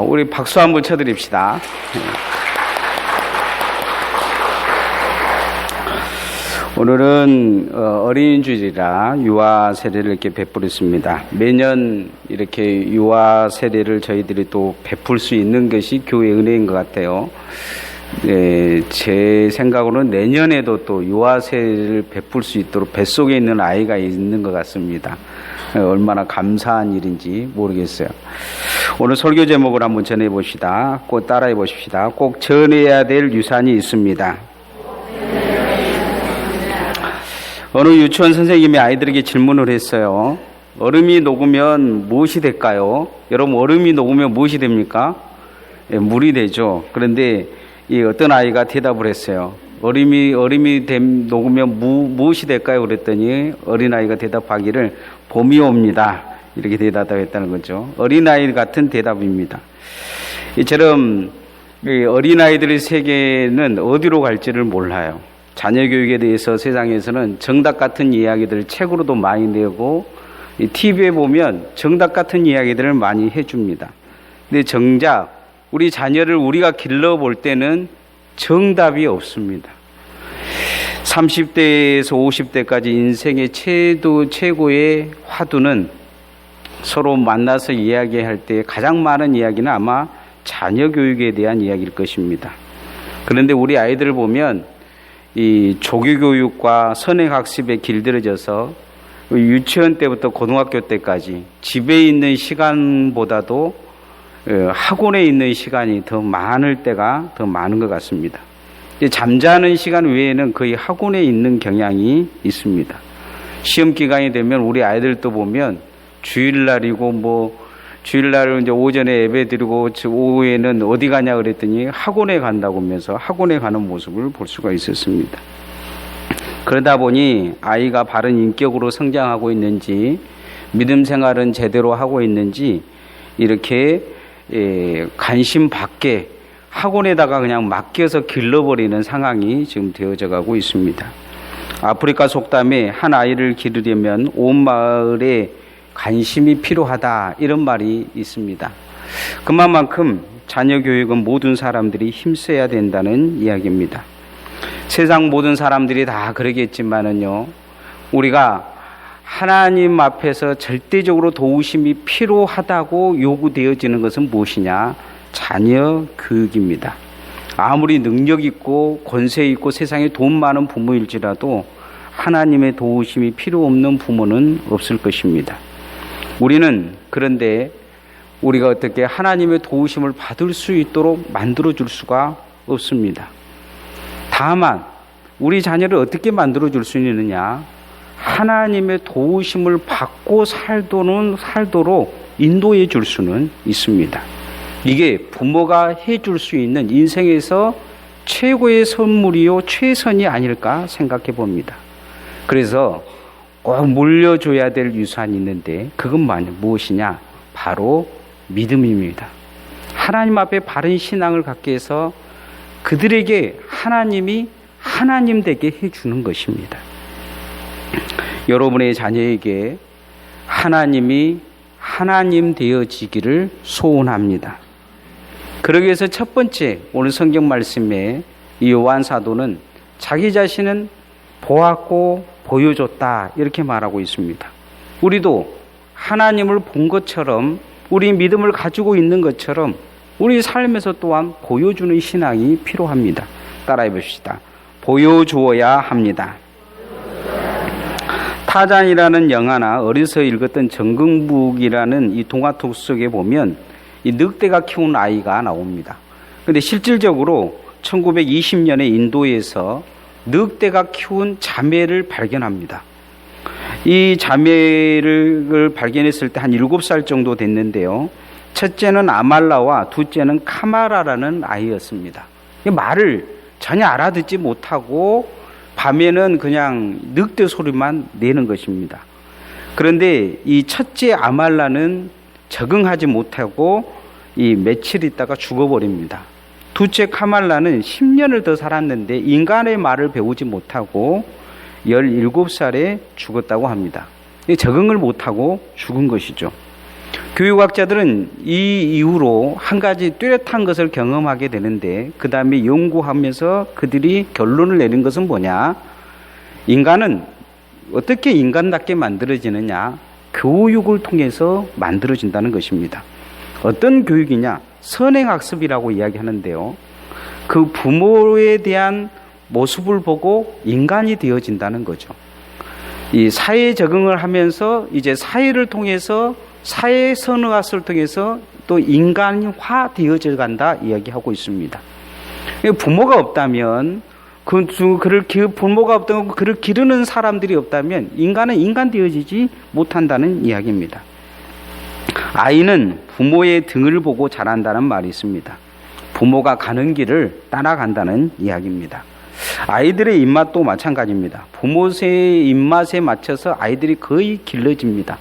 우리 박수 한번 쳐드립시다. 오늘은 어린이주일이라 유아 세례를 이렇게 베풀었습니다. 매년 이렇게 유아 세례를 저희들이 또 베풀 수 있는 것이 교회 은혜인 것 같아요. 네, 제 생각으로는 내년에도 또 유아 세례를 베풀 수 있도록 뱃속에 있는 아이가 있는 것 같습니다. 얼마나 감사한 일인지 모르겠어요. 오늘 설교 제목을 한번 전해 봅시다. 꼭 따라해 보십시다. 꼭 전해야 될 유산이 있습니다. 어느 유치원 선생님이 아이들에게 질문을 했어요. 얼음이 녹으면 무엇이 될까요? 여러분, 얼음이 녹으면 무엇이 됩니까? 물이 되죠. 그런데 이 어떤 아이가 대답을 했어요. 얼음이 녹으면 무엇이 될까요? 그랬더니 어린아이가 대답하기를 봄이 옵니다. 이렇게 대답했다는 거죠. 어린아이 같은 대답입니다. 이처럼 어린아이들의 세계는 어디로 갈지를 몰라요. 자녀 교육에 대해서 세상에서는 정답 같은 이야기들을 책으로도 많이 내고 TV에 보면 정답 같은 이야기들을 많이 해줍니다. 근데 정작 우리 자녀를 우리가 길러볼 때는 정답이 없습니다. 30대에서 50대까지 인생의 최고의 화두는 서로 만나서 이야기할 때 가장 많은 이야기는 아마 자녀 교육에 대한 이야기일 것입니다. 그런데 우리 아이들을 보면 이 조기교육과 선행학습에 길들여져서 유치원 때부터 고등학교 때까지 집에 있는 시간보다도 학원에 있는 시간이 더 많을 때가 더 많은 것 같습니다. 잠자는 시간 외에는 거의 학원에 있는 경향이 있습니다. 시험 기간이 되면 우리 아이들도 보면 주일날이고 주일날은 이제 오전에 예배 드리고 오후에는 어디 가냐 그랬더니 학원에 간다고 하면서 학원에 가는 모습을 볼 수가 있었습니다. 그러다 보니 아이가 바른 인격으로 성장하고 있는지 믿음 생활은 제대로 하고 있는지 이렇게 관심 밖에 학원에다가 그냥 맡겨서 길러버리는 상황이 지금 되어져 가고 있습니다. 아프리카 속담에 한 아이를 기르려면 온 마을에 관심이 필요하다 이런 말이 있습니다. 그만큼 자녀 교육은 모든 사람들이 힘써야 된다는 이야기입니다. 세상 모든 사람들이 다 그러겠지만은요, 우리가 하나님 앞에서 절대적으로 도우심이 필요하다고 요구되어지는 것은 무엇이냐? 자녀 교육입니다. 아무리 능력 있고 권세 있고 세상에 돈 많은 부모일지라도 하나님의 도우심이 필요 없는 부모는 없을 것입니다. 우리는 그런데 우리가 어떻게 하나님의 도우심을 받을 수 있도록 만들어줄 수가 없습니다. 다만 우리 자녀를 어떻게 만들어줄 수 있느냐? 하나님의 도우심을 받고 살도록 인도해 줄 수는 있습니다. 이게 부모가 해줄 수 있는 인생에서 최고의 선물이요 최선이 아닐까 생각해 봅니다. 그래서 꼭 물려줘야 될 유산이 있는데 그건 무엇이냐? 바로 믿음입니다. 하나님 앞에 바른 신앙을 갖게 해서 그들에게 하나님이 하나님 되게 해주는 것입니다. 여러분의 자녀에게 하나님이 하나님 되어지기를 소원합니다. 그러기 위해서 첫 번째 오늘 성경 말씀에 이 요한 사도는 자기 자신은 보았고 보여줬다 이렇게 말하고 있습니다. 우리도 하나님을 본 것처럼 우리 믿음을 가지고 있는 것처럼 우리 삶에서 또한 보여주는 신앙이 필요합니다. 따라해 봅시다. 보여주어야 합니다. 타잔이라는 영화나 어려서 읽었던 정금북이라는 이 동화책 속에 보면 이 늑대가 키운 아이가 나옵니다. 그런데 실질적으로 1920년에 인도에서 늑대가 키운 자매를 발견합니다. 이 자매를 발견했을 때 한 7살 정도 됐는데요. 첫째는 아말라와 둘째는 카마라라는 아이였습니다. 말을 전혀 알아듣지 못하고 밤에는 그냥 늑대 소리만 내는 것입니다. 그런데 이 첫째 아말라는 적응하지 못하고 이 며칠 있다가 죽어버립니다. 둘째 카말라는 10년을 더 살았는데 인간의 말을 배우지 못하고 17살에 죽었다고 합니다. 적응을 못하고 죽은 것이죠. 교육학자들은 이 이후로 한 가지 뚜렷한 것을 경험하게 되는데 그 다음에 연구하면서 그들이 결론을 내린 것은 뭐냐? 인간은 어떻게 인간답게 만들어지느냐? 교육을 통해서 만들어진다는 것입니다. 어떤 교육이냐? 선행학습이라고 이야기하는데요. 그 부모에 대한 모습을 보고 인간이 되어진다는 거죠. 이 사회에 적응을 하면서 이제 사회를 통해서 사회 선행학습을 통해서 또 인간화 되어져 간다 이야기하고 있습니다. 부모가 없다면 부모가 없다면 그를 기르는 사람들이 없다면 인간은 인간 되어지지 못한다는 이야기입니다. 아이는 부모의 등을 보고 자란다는 말이 있습니다. 부모가 가는 길을 따라간다는 이야기입니다. 아이들의 입맛도 마찬가지입니다. 부모의 입맛에 맞춰서 아이들이 거의 길러집니다.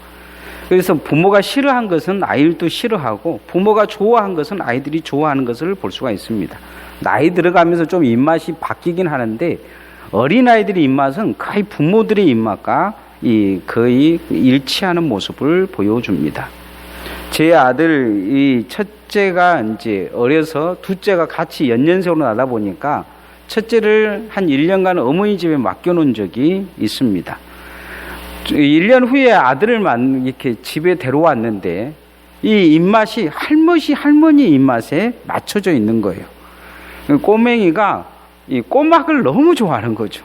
그래서 부모가 싫어한 것은 아이들도 싫어하고 부모가 좋아한 것은 아이들이 좋아하는 것을 볼 수가 있습니다. 나이 들어가면서 좀 입맛이 바뀌긴 하는데 어린아이들의 입맛은 거의 부모들의 입맛과 거의 일치하는 모습을 보여줍니다. 제 아들 이 첫째가 이제 어려서 둘째가 같이 연년생으로 나다 보니까 첫째를 한 1년간 어머니 집에 맡겨놓은 적이 있습니다. 1년 후에 아들을 이렇게 집에 데려왔는데 이 입맛이 할머니 입맛에 맞춰져 있는 거예요. 꼬맹이가 이 꼬막을 너무 좋아하는 거죠.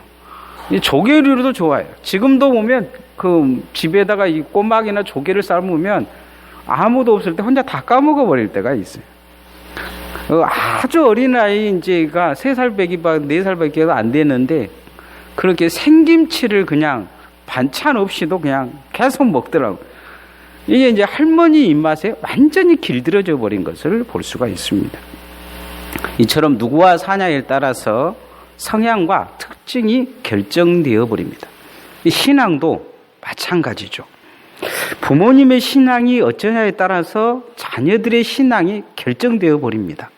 이 조개류도 좋아해요. 지금도 보면 그 집에다가 이 꼬막이나 조개를 삶으면 아무도 없을 때 혼자 다 까먹어 버릴 때가 있어요. 아주 어린아이 이제가 3살 배기 4살 배기가 안 됐는데 그렇게 생김치를 그냥 반찬 없이도 그냥 계속 먹더라고요. 이게 이제 할머니 입맛에 완전히 길들여져 버린 것을 볼 수가 있습니다. 이처럼 누구와 사냐에 따라서 성향과 특징이 결정되어 버립니다. 신앙도 마찬가지죠. 부모님의 신앙이 어쩌냐에 따라서 자녀들의 신앙이 결정되어 버립니다.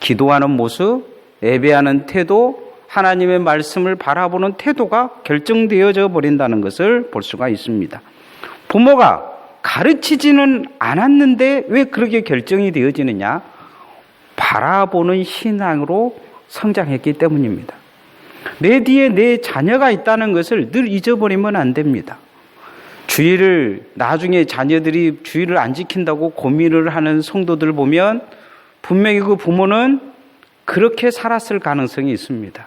기도하는 모습, 예배하는 태도, 하나님의 말씀을 바라보는 태도가 결정되어져 버린다는 것을 볼 수가 있습니다. 부모가 가르치지는 않았는데 왜 그렇게 결정이 되어지느냐? 바라보는 신앙으로 성장했기 때문입니다. 내 뒤에 내 자녀가 있다는 것을 늘 잊어버리면 안 됩니다. 나중에 자녀들이 주의를 안 지킨다고 고민을 하는 성도들 보면 분명히 그 부모는 그렇게 살았을 가능성이 있습니다.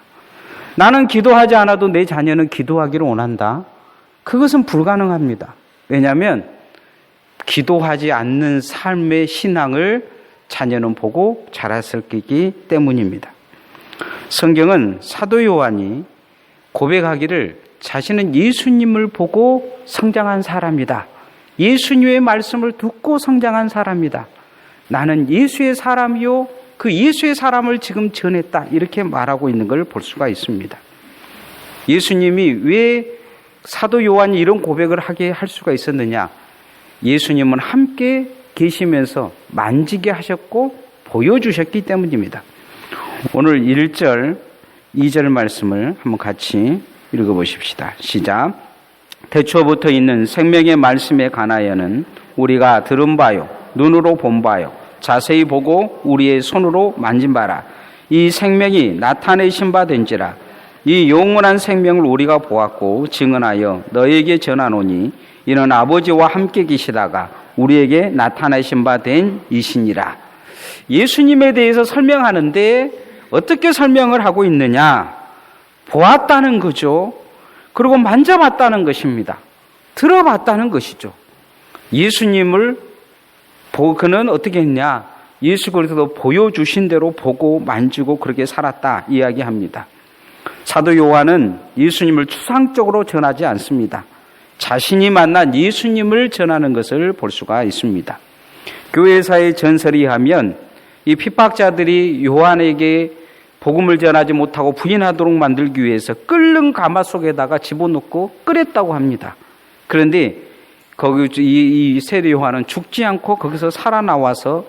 나는 기도하지 않아도 내 자녀는 기도하기를 원한다. 그것은 불가능합니다. 왜냐하면 기도하지 않는 삶의 신앙을 자녀는 보고 자랐을 거기 때문입니다. 성경은 사도 요한이 고백하기를 자신은 예수님을 보고 성장한 사람이다. 예수님의 말씀을 듣고 성장한 사람이다. 나는 예수의 사람이요. 그 예수의 사람을 지금 전했다. 이렇게 말하고 있는 걸 볼 수가 있습니다. 예수님이 왜 사도 요한이 이런 고백을 하게 할 수가 있었느냐? 예수님은 함께 계시면서 만지게 하셨고 보여주셨기 때문입니다. 오늘 1절, 2절 말씀을 한번 같이 읽어보십시다. 시작. 태초부터 있는 생명의 말씀에 관하여는 우리가 들은 바요, 눈으로 본 바요, 자세히 보고 우리의 손으로 만진 바라. 이 생명이 나타내신 바 된지라. 이 영원한 생명을 우리가 보았고 증언하여 너에게 전하노니 이는 아버지와 함께 계시다가 우리에게 나타내신 바 된 이시니라. 예수님에 대해서 설명하는데 어떻게 설명을 하고 있느냐? 보았다는 거죠. 그리고 만져봤다는 것입니다. 들어봤다는 것이죠. 예수님을 그는 어떻게 했냐? 예수 그리스도 보여주신 대로 보고 만지고 그렇게 살았다 이야기합니다. 사도 요한은 예수님을 추상적으로 전하지 않습니다. 자신이 만난 예수님을 전하는 것을 볼 수가 있습니다. 교회사의 전설에 의하면 이 핍박자들이 요한에게 복음을 전하지 못하고 부인하도록 만들기 위해서 끓는 가마속에다가 집어넣고 끓였다고 합니다. 그런데 거기 이 세례 요한은 죽지 않고 거기서 살아나와서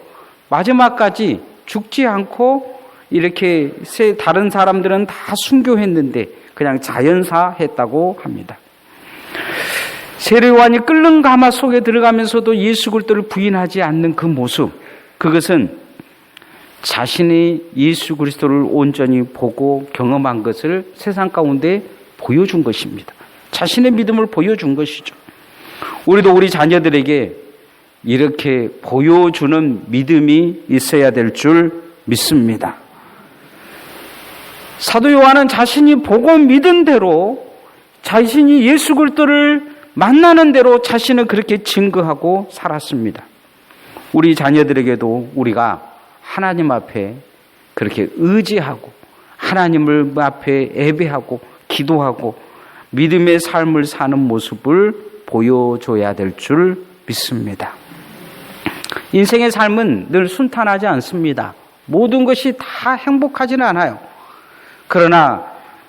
마지막까지 죽지 않고 이렇게 다른 사람들은 다 순교했는데 그냥 자연사했다고 합니다. 세례 요한이 끓는 가마 속에 들어가면서도 예수 그리스도를 부인하지 않는 그 모습, 그것은 자신이 예수 그리스도를 온전히 보고 경험한 것을 세상 가운데 보여준 것입니다. 자신의 믿음을 보여준 것이죠. 우리도 우리 자녀들에게 이렇게 보여주는 믿음이 있어야 될 줄 믿습니다. 사도 요한은 자신이 보고 믿은 대로, 자신이 예수 그리스도를 만나는 대로 자신은 그렇게 증거하고 살았습니다. 우리 자녀들에게도 우리가 하나님 앞에 그렇게 의지하고 하나님을 앞에 예배하고 기도하고 믿음의 삶을 사는 모습을 보여줘야 될 줄 믿습니다. 인생의 삶은 늘 순탄하지 않습니다. 모든 것이 다 행복하지는 않아요. 그러나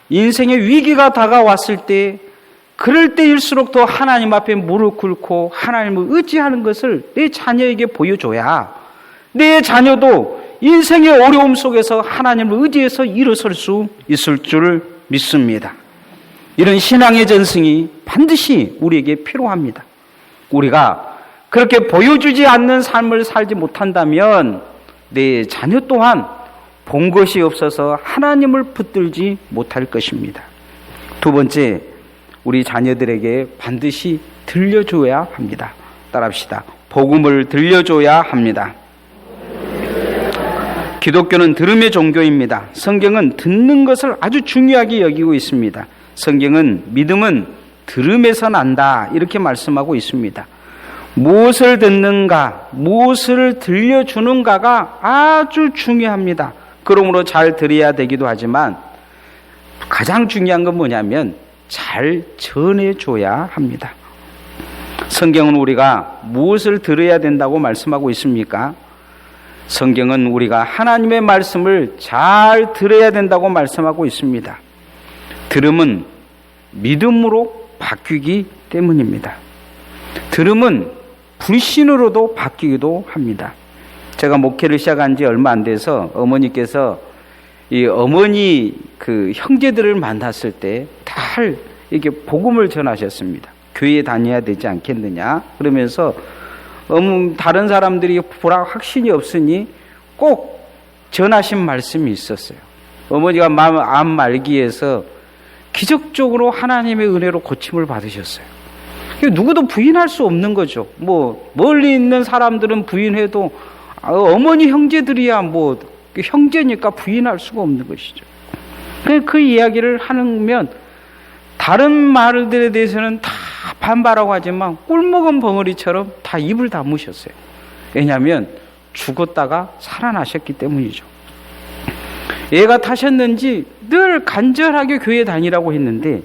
인생의 위기가 다가왔을 때, 그럴 때일수록 더 하나님 앞에 무릎 꿇고 하나님을 의지하는 것을 내 자녀에게 보여줘야 내 자녀도 인생의 어려움 속에서 하나님을 의지해서 일어설 수 있을 줄 믿습니다. 이런 신앙의 전승이 반드시 우리에게 필요합니다. 우리가 그렇게 보여주지 않는 삶을 살지 못한다면 내 자녀 또한 본 것이 없어서 하나님을 붙들지 못할 것입니다. 두 번째, 우리 자녀들에게 반드시 들려줘야 합니다. 따라합시다. 복음을 들려줘야 합니다. 기독교는 들음의 종교입니다. 성경은 듣는 것을 아주 중요하게 여기고 있습니다. 성경은 믿음은 들음에서 난다, 이렇게 말씀하고 있습니다. 무엇을 듣는가, 무엇을 들려주는가가 아주 중요합니다. 그러므로 잘 들어야 되기도 하지만 가장 중요한 건 뭐냐면 잘 전해줘야 합니다. 성경은 우리가 무엇을 들어야 된다고 말씀하고 있습니까? 성경은 우리가 하나님의 말씀을 잘 들어야 된다고 말씀하고 있습니다. 들음은 믿음으로 바뀌기 때문입니다. 들음은 불신으로도 바뀌기도 합니다. 제가 목회를 시작한 지 얼마 안 돼서 어머니께서 이 어머니 그 형제들을 만났을 때 잘 이렇게 복음을 전하셨습니다. 교회에 다녀야 되지 않겠느냐 그러면서 다른 사람들이 확신이 없으니 꼭 전하신 말씀이 있었어요. 어머니가 암 말기에서 기적적으로 하나님의 은혜로 고침을 받으셨어요. 누구도 부인할 수 없는 거죠. 멀리 있는 사람들은 부인해도 어머니 형제들이야 형제니까 부인할 수가 없는 것이죠. 그 이야기를 하면 다른 말들에 대해서는 다 반발하고 하지만 꿀먹은 벙어리처럼 다 입을 다무셨어요. 왜냐하면 죽었다가 살아나셨기 때문이죠. 애가 타셨는지 늘 간절하게 교회 다니라고 했는데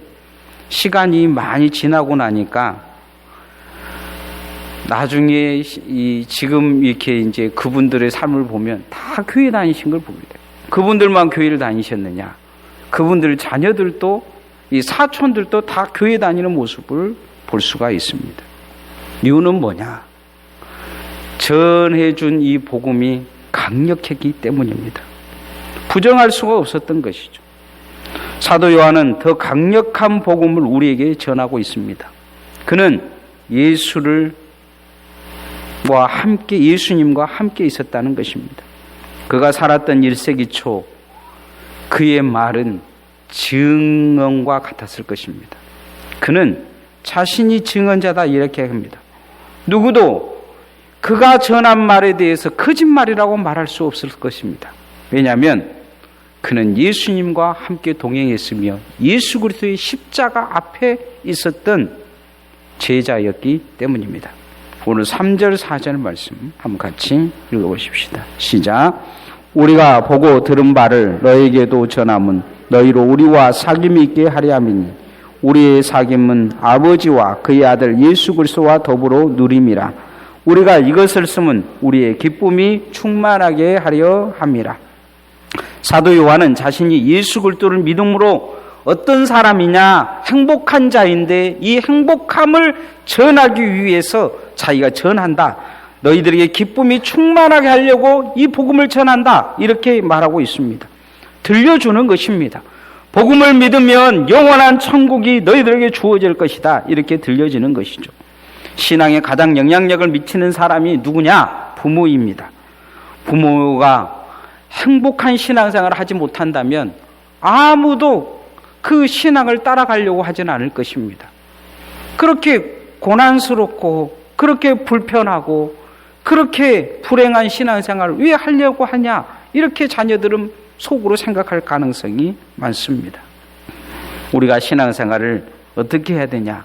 시간이 많이 지나고 나니까 나중에 지금 이렇게 이제 그분들의 삶을 보면 다 교회 다니신 걸 봅니다. 그분들만 교회를 다니셨느냐? 그분들 자녀들도 이 사촌들도 다 교회 다니는 모습을 볼 수가 있습니다. 이유는 뭐냐? 전해준 이 복음이 강력했기 때문입니다. 부정할 수가 없었던 것이죠. 사도 요한은 더 강력한 복음을 우리에게 전하고 있습니다. 그는 예수님과 함께 있었다는 것입니다. 그가 살았던 1세기 초 그의 말은 증언과 같았을 것입니다. 그는 자신이 증언자다 이렇게 합니다. 누구도 그가 전한 말에 대해서 거짓말이라고 말할 수 없을 것입니다. 왜냐하면 그는 예수님과 함께 동행했으며 예수 그리스도의 십자가 앞에 있었던 제자였기 때문입니다. 오늘 3절 4절 말씀 한번 같이 읽어보십시다. 시작. 우리가 보고 들은 바를 너에게도 전함은 너희로 우리와 사귐이 있게 하려 함이니 우리의 사귐은 아버지와 그의 아들 예수 그리스도와 더불어 누림이라. 우리가 이것을 쓰면 우리의 기쁨이 충만하게 하려 함이라. 사도 요한은 자신이 예수 그리스도를 믿음으로 어떤 사람이냐? 행복한 자인데 이 행복함을 전하기 위해서 자기가 전한다. 너희들에게 기쁨이 충만하게 하려고 이 복음을 전한다. 이렇게 말하고 있습니다. 들려주는 것입니다. 복음을 믿으면 영원한 천국이 너희들에게 주어질 것이다. 이렇게 들려지는 것이죠. 신앙에 가장 영향력을 미치는 사람이 누구냐? 부모입니다. 부모가 행복한 신앙생활을 하지 못한다면 아무도 그 신앙을 따라가려고 하지는 않을 것입니다. 그렇게 고난스럽고 그렇게 불편하고 그렇게 불행한 신앙생활을 왜 하려고 하냐? 이렇게 자녀들은 속으로 생각할 가능성이 많습니다. 우리가 신앙생활을 어떻게 해야 되냐?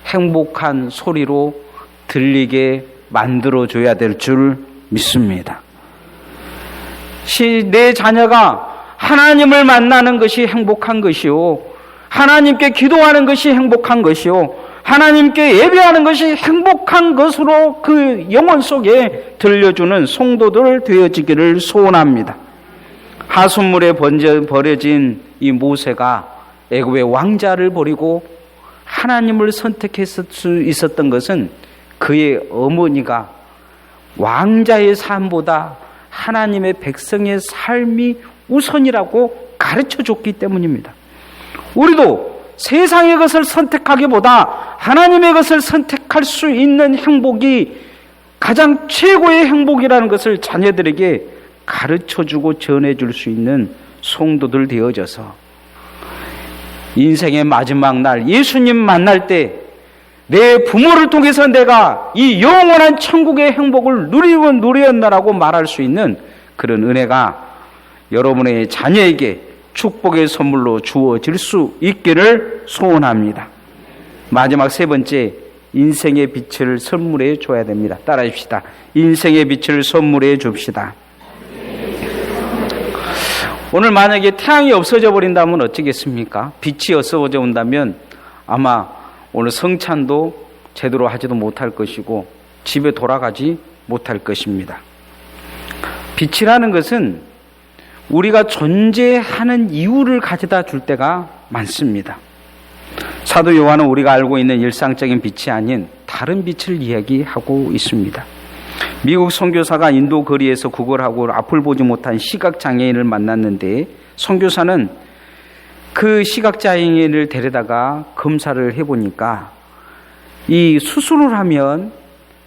행복한 소리로 들리게 만들어줘야 될 줄 믿습니다. 내 자녀가 하나님을 만나는 것이 행복한 것이요, 하나님께 기도하는 것이 행복한 것이요, 하나님께 예배하는 것이 행복한 것으로 그 영혼 속에 들려주는 성도들 되어지기를 소원합니다. 하숫물에 버려진 이 모세가 애굽의 왕자를 버리고 하나님을 선택했을 수 있었던 것은 그의 어머니가 왕자의 삶보다 하나님의 백성의 삶이 우선이라고 가르쳐줬기 때문입니다. 우리도 세상의 것을 선택하기보다 하나님의 것을 선택할 수 있는 행복이 가장 최고의 행복이라는 것을 자녀들에게 가르쳐주고 전해줄 수 있는 성도들 되어져서 인생의 마지막 날 예수님 만날 때 내 부모를 통해서 내가 이 영원한 천국의 행복을 누렸나라고 말할 수 있는 그런 은혜가 여러분의 자녀에게 축복의 선물로 주어질 수 있기를 소원합니다. 마지막 세 번째, 인생의 빛을 선물해 줘야 됩니다. 따라합시다. 인생의 빛을 선물해 줍시다. 오늘 만약에 태양이 없어져 버린다면 어쩌겠습니까? 빛이 없어져 온다면 아마 오늘 성찬도 제대로 하지도 못할 것이고 집에 돌아가지 못할 것입니다. 빛이라는 것은 우리가 존재하는 이유를 가져다 줄 때가 많습니다. 사도 요한은 우리가 알고 있는 일상적인 빛이 아닌 다른 빛을 이야기하고 있습니다. 미국 선교사가 인도 거리에서 구걸하고 앞을 보지 못한 시각장애인을 만났는데 선교사는 그 시각장애인을 데려다가 검사를 해보니까 이 수술을 하면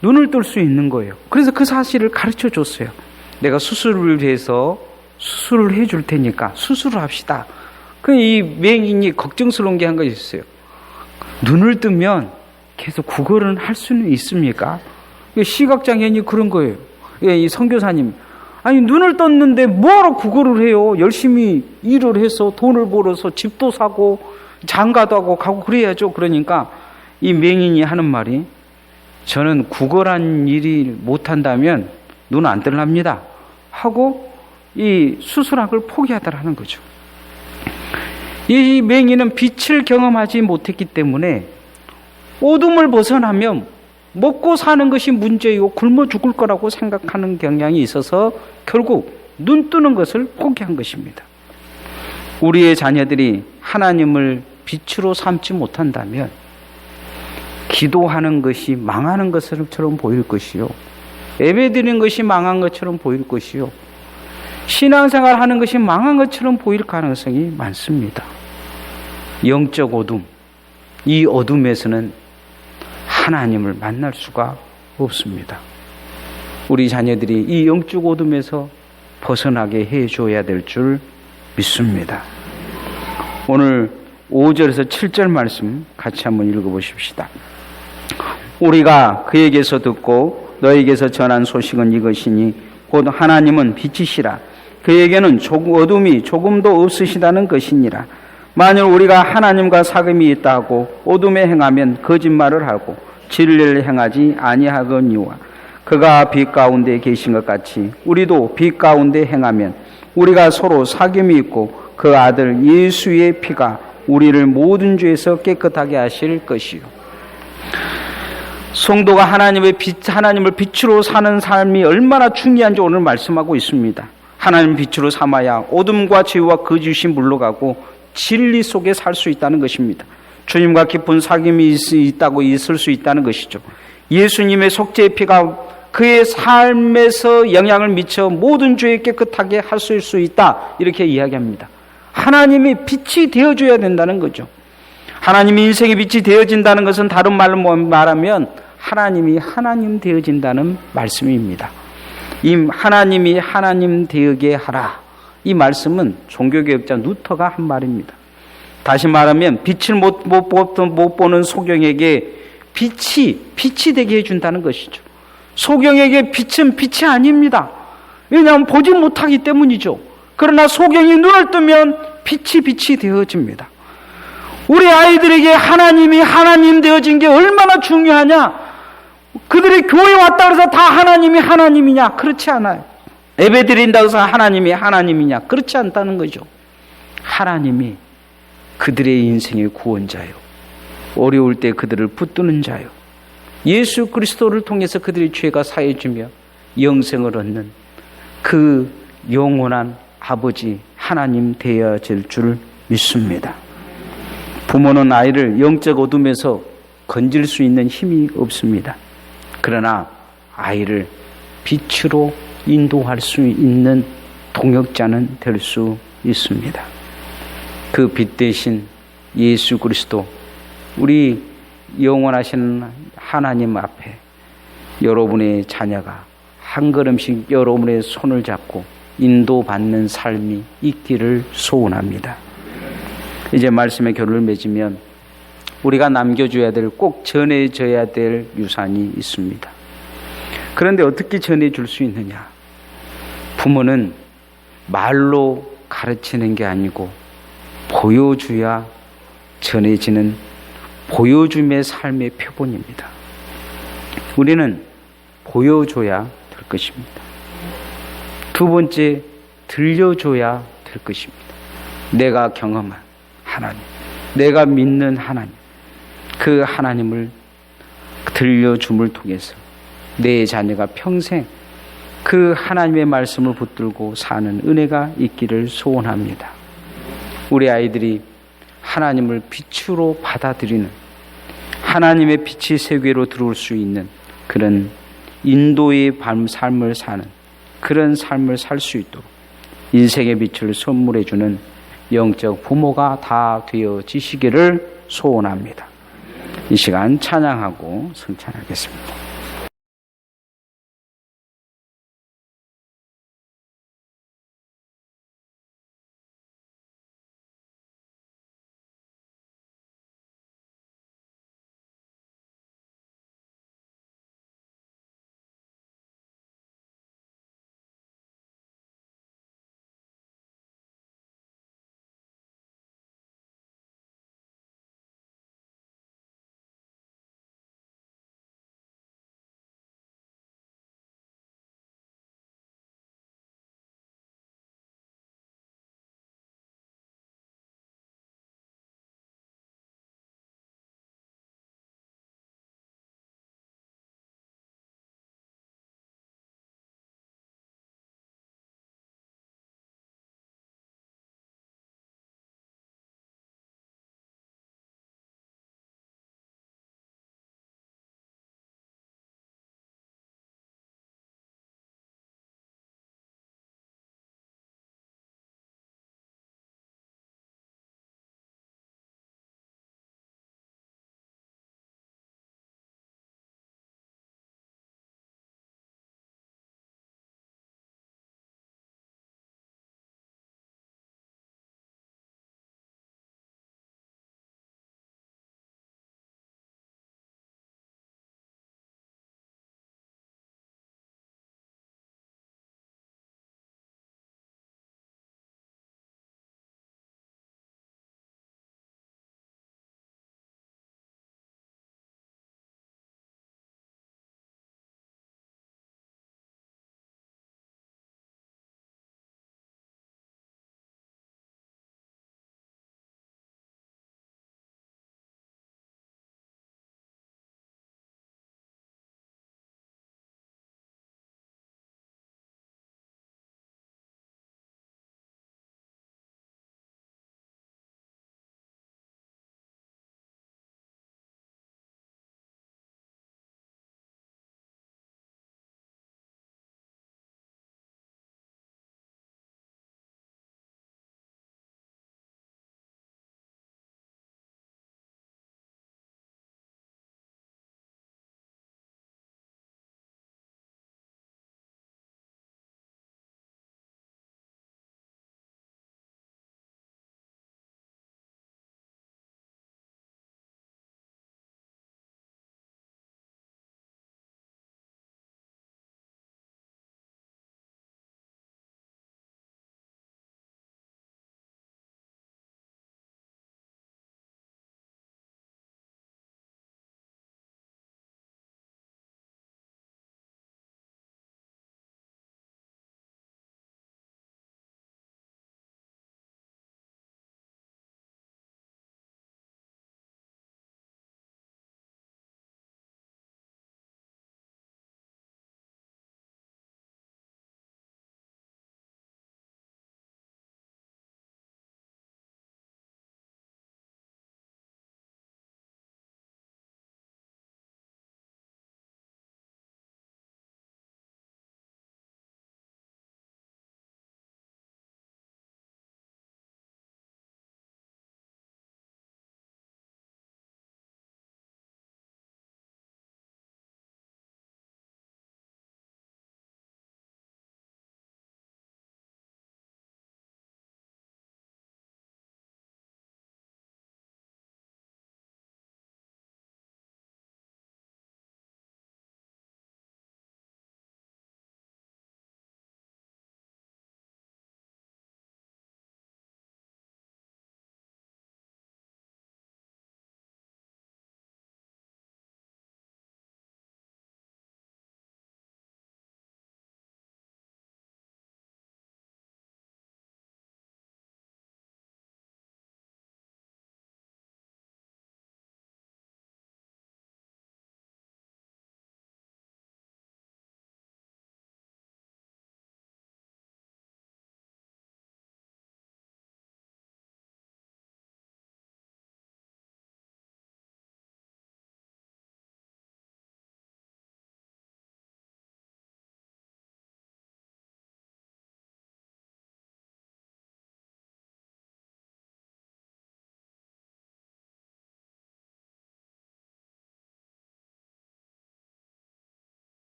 눈을 뜰 수 있는 거예요. 그래서 그 사실을 가르쳐 줬어요. 내가 수술을 해서 수술을 해줄 테니까 수술을 합시다. 이 맹인이 걱정스러운 게 한 가지 있어요. 눈을 뜨면 계속 구걸은 할 수는 있습니까? 시각장애인이 그런 거예요. 이 선교사님, 아니 눈을 떴는데 뭐하러 구걸을 해요? 열심히 일을 해서 돈을 벌어서 집도 사고 장가도 하고 가고 그래야죠. 그러니까 이 맹인이 하는 말이, 저는 구걸한 일이 못한다면 눈 안 뜰랍니다 하고 이 수술학을 포기하더라는 거죠. 이 맹인은 빛을 경험하지 못했기 때문에 어둠을 벗어나면 먹고 사는 것이 문제이고 굶어 죽을 거라고 생각하는 경향이 있어서 결국 눈 뜨는 것을 포기한 것입니다. 우리의 자녀들이 하나님을 빛으로 삼지 못한다면 기도하는 것이 망하는 것처럼 보일 것이요, 예배드리는 것이 망한 것처럼 보일 것이요, 신앙생활 하는 것이 망한 것처럼 보일 가능성이 많습니다. 영적 어둠, 이 어둠에서는 하나님을 만날 수가 없습니다. 우리 자녀들이 이 영적 어둠에서 벗어나게 해줘야 될 줄 믿습니다. 오늘 5절에서 7절 말씀 같이 한번 읽어보십시다. 우리가 그에게서 듣고 너에게서 전한 소식은 이것이니 곧 하나님은 빛이시라. 그에게는 어둠이 조금도 없으시다는 것이니라. 만일 우리가 하나님과 사귐이 있다 하고 어둠에 행하면 거짓말을 하고 진리를 행하지 아니하거니와 그가 빛 가운데 계신 것 같이 우리도 빛 가운데 행하면 우리가 서로 사귐이 있고 그 아들 예수의 피가 우리를 모든 죄에서 깨끗하게 하실 것이요. 성도가 하나님을 빛으로 사는 삶이 얼마나 중요한지 오늘 말씀하고 있습니다. 하나님 빛으로 삼아야 어둠과 죄와 거짓이 물러가고 진리 속에 살 수 있다는 것입니다. 주님과 깊은 사귐이 있다고 있을 수 있다는 것이죠. 예수님의 속죄의 피가 그의 삶에서 영향을 미쳐 모든 죄에 깨끗하게 할 수 있다, 이렇게 이야기합니다. 하나님이 빛이 되어줘야 된다는 거죠. 하나님이 인생의 빛이 되어진다는 것은 다른 말로 말하면 하나님이 하나님 되어진다는 말씀입니다. 이 하나님이 하나님 되게 하라. 이 말씀은 종교개혁자 루터가 한 말입니다. 다시 말하면 빛을 못 보는 소경에게 빛이 되게 해준다는 것이죠. 소경에게 빛은 빛이 아닙니다. 왜냐하면 보지 못하기 때문이죠. 그러나 소경이 눈을 뜨면 빛이 되어집니다. 우리 아이들에게 하나님이 하나님 되어진 게 얼마나 중요하냐. 그들이 교회 왔다 그래서 다 하나님이 하나님이냐? 그렇지 않아요. 예배 드린다고 해서 하나님이 하나님이냐? 그렇지 않다는 거죠. 하나님이 그들의 인생의 구원자요, 어려울 때 그들을 붙드는 자요, 예수 그리스도를 통해서 그들의 죄가 사해지며 영생을 얻는 그 영원한 아버지 하나님 되어질 줄 믿습니다. 부모는 아이를 영적 어둠에서 건질 수 있는 힘이 없습니다. 그러나 아이를 빛으로 인도할 수 있는 동역자는 될 수 있습니다. 그 빛 대신 예수 그리스도, 우리 영원하신 하나님 앞에 여러분의 자녀가 한 걸음씩 여러분의 손을 잡고 인도받는 삶이 있기를 소원합니다. 이제 말씀의 결론을 맺으면 우리가 남겨줘야 될, 꼭 전해져야 될 유산이 있습니다. 그런데 어떻게 전해줄 수 있느냐? 부모는 말로 가르치는 게 아니고 보여줘야 전해지는 보여줌의 삶의 표본입니다. 우리는 보여줘야 될 것입니다. 두 번째, 들려줘야 될 것입니다. 내가 경험한 하나님, 내가 믿는 하나님, 그 하나님을 들려줌을 통해서 내 자녀가 평생 그 하나님의 말씀을 붙들고 사는 은혜가 있기를 소원합니다. 우리 아이들이 하나님을 빛으로 받아들이는, 하나님의 빛이 세계로 들어올 수 있는 그런 인도의 삶을 사는, 그런 삶을 살 수 있도록 인생의 빛을 선물해 주는 영적 부모가 다 되어지시기를 소원합니다. 이 시간 찬양하고 승찬하겠습니다.